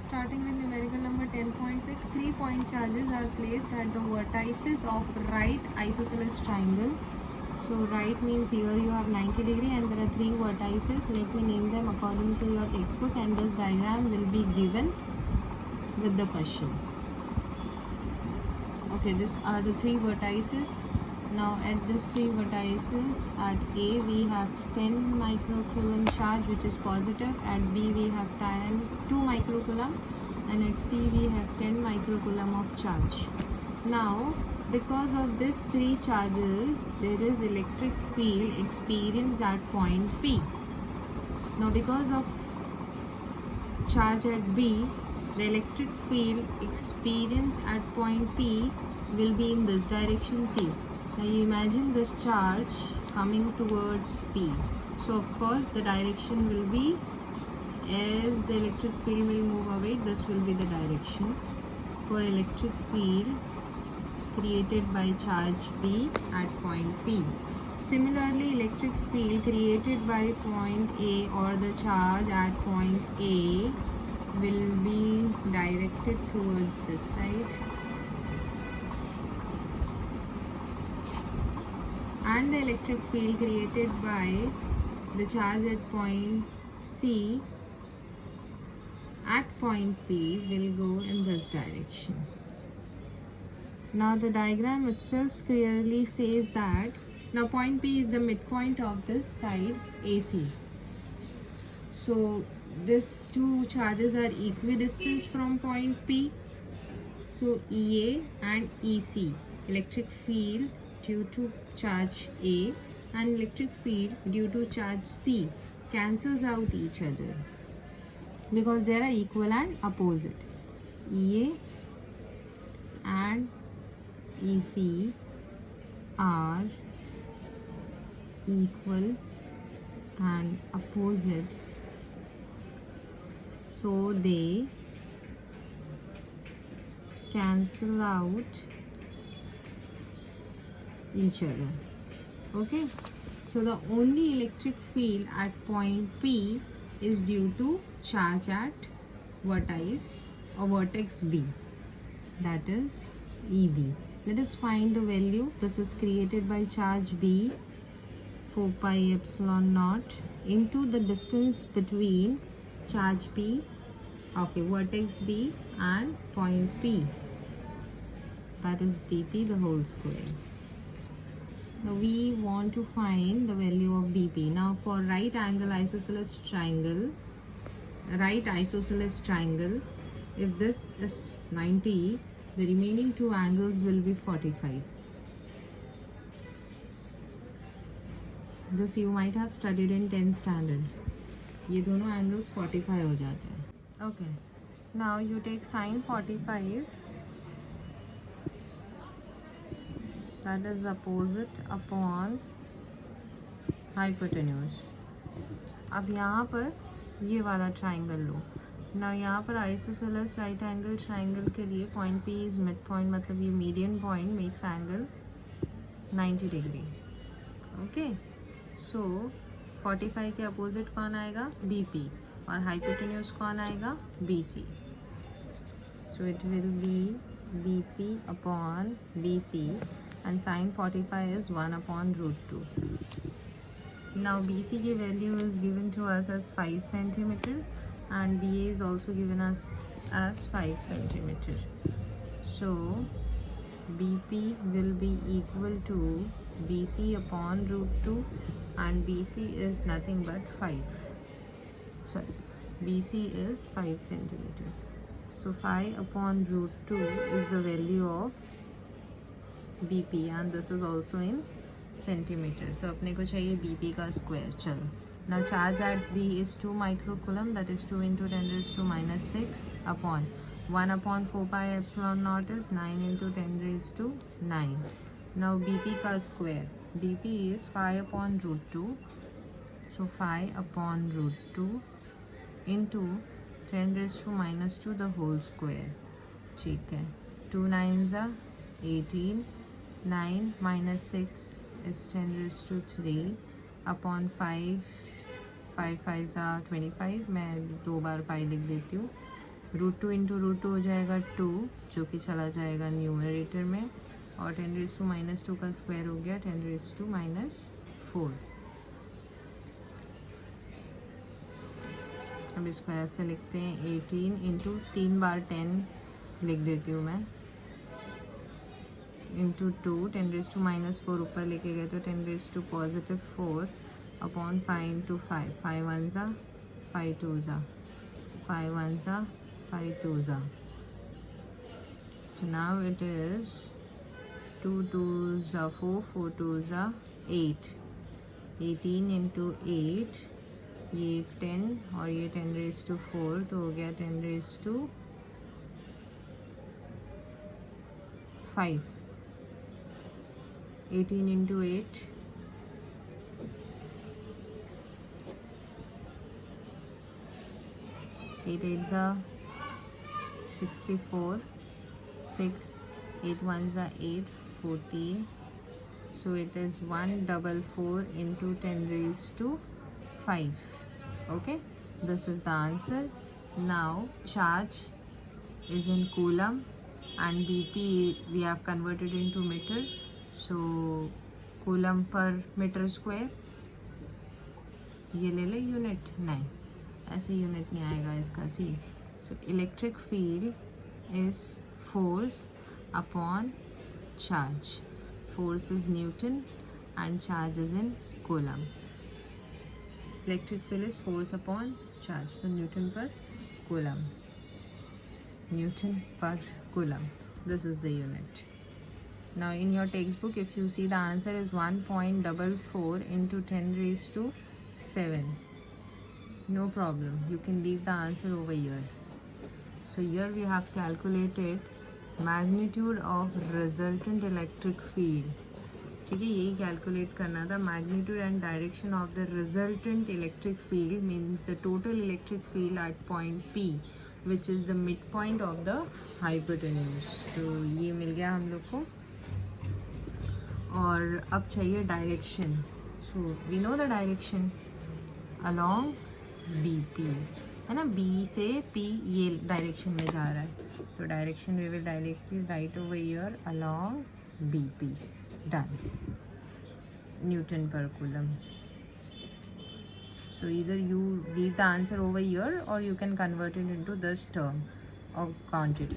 Starting with numerical number 10.6, 3-point charges are placed at the vertices of right isosceles triangle. So right means here you have 90 degree and there are 3 vertices. Let me name them according to your textbook, and this diagram will be given with the question. Okay, these are the 3 vertices. Now at these 3 vertices, at A we have 10 microcoulomb charge which is positive, at B we have 2 microcoulomb, and at C we have 10 microcoulomb of charge. Now because of these 3 charges, there is electric field experienced at point P. Now because of charge at B, the electric field experienced at point P will be in this direction C. Now you imagine this charge coming towards P. So of course the direction will be, as the electric field will move away, this will be the direction for electric field created by charge B at point P. Similarly, electric field created by point A or the charge at point A will be directed towards this side, and the electric field created by the charge at point C at point P will go in this direction. Now the diagram itself clearly says that now point P is the midpoint of this side AC. So these 2 charges are equidistant from point P. So EA and EC, electric field due to charge A and electric field due to charge C, cancels out each other because they are equal and opposite. EA and EC are equal and opposite, so they cancel out each other. Okay, so the only electric field at point P is due to charge at vertex or vertex B, that is EB. Let us find the value. This is created by charge B, 4 pi epsilon naught into the distance between charge B, okay, vertex B and point P, that is BP the whole square. Now we want to find the value of BP. Now for right isosceles triangle, if this is 90, the remaining 2 angles will be 45. This you might have studied in 10th standard. ये दोनों angles 45 हो जाते हैं. Okay. Now you take sine 45, that is opposite upon hypotenuse. अब यहाँ पर ये वाला triangle लो. Now यहाँ पर isosceles right angle triangle के लिए point P is midpoint, मतलब ये median point makes angle 90 degree. Okay. So 45 के opposite कौन आएगा? BP. और hypotenuse कौन आएगा? BC. So it will be BP upon BC, and sine 45 is 1 upon root 2. Now BC की value is given to us as 5 centimeter, and BA is also given us as 5 centimeter. So BP will be equal to BC upon root 2, and BC is nothing but 5. Sorry, BC is 5 centimeter. So 5 upon root 2 is the value of BP, and this is also in centimeters. तो अपने को चाहिए BP का square. चलो. Now charge at B is 2 microcoulomb, that is 2 into 10 raised to minus 6 upon 1 upon 4 pi epsilon naught is 9 into 10 raised to 9. Now BP का square. BP is 5 upon root 2. So 5 upon root 2 into 10 raised to minus 2 the whole square. ठीक है. 2 9s are 18. 9 minus 6 is 10 raised to 3 upon 5. 5 5s are 25. मैं 2 बार 5 लिख देती हूँ. √2 into √2 हो जाएगा 2, जो कि चला जाएगा न्यूमरेटर में, और 10⁻² का स्क्वायर हो गया 10⁻⁻4। अब इसको ऐसे लिखते हैं 18 इंटू 3 बार 10 लिख देती हूँ मैं, इंटू 2, 10⁻⁴ ऊपर लेके गए तो 10⁻⁴ अपॉन 5 इंटू 5, 5 1 ज़ा 5 2 ज़ा 5 1 ज़ा 5 2 ज़ा। So now it is 2 2 ज़ा 4, 4 2 ज़ा 8, 18 इंटू 8, ये 10 और ये 10⁻⁴, तो हो गया 10⁻⁵, 18 इंटू 8, 8 8 ज़ा 64, 6 8 1 ज़ा 8, 14, so it is 144 into 10⁵. Okay, this is the answer. Now charge is in coulomb and BP we have converted into meter, so coulomb per meter square, ये ले ले यूनिट, नहीं ऐसे यूनिट नहीं आएगा इसका C. So electric field is force upon charge, force is newton and charge is in coulomb. Electric field is force upon charge, so newton per coulomb, newton per coulomb, this is the unit. Now in your textbook if you see the answer is 1.44 into 10⁻⁷. No problem, you can leave the answer over here. So here we have calculated magnitude of resultant electric field. ठीक है, यही calculate करना था, magnitude and direction of the resultant electric field means the total electric field at point P which is the mid point of the hypotenuse. तो ये मिल गया हम लोग को, और अब चाहिए direction. So we know the direction along BP, है ना, B से P ये डायरेक्शन में जा रहा है, तो direction we will directly right over here along BP। Done. Newton per coulomb. So either you leave the answer over here or you can convert it into this term of quantity.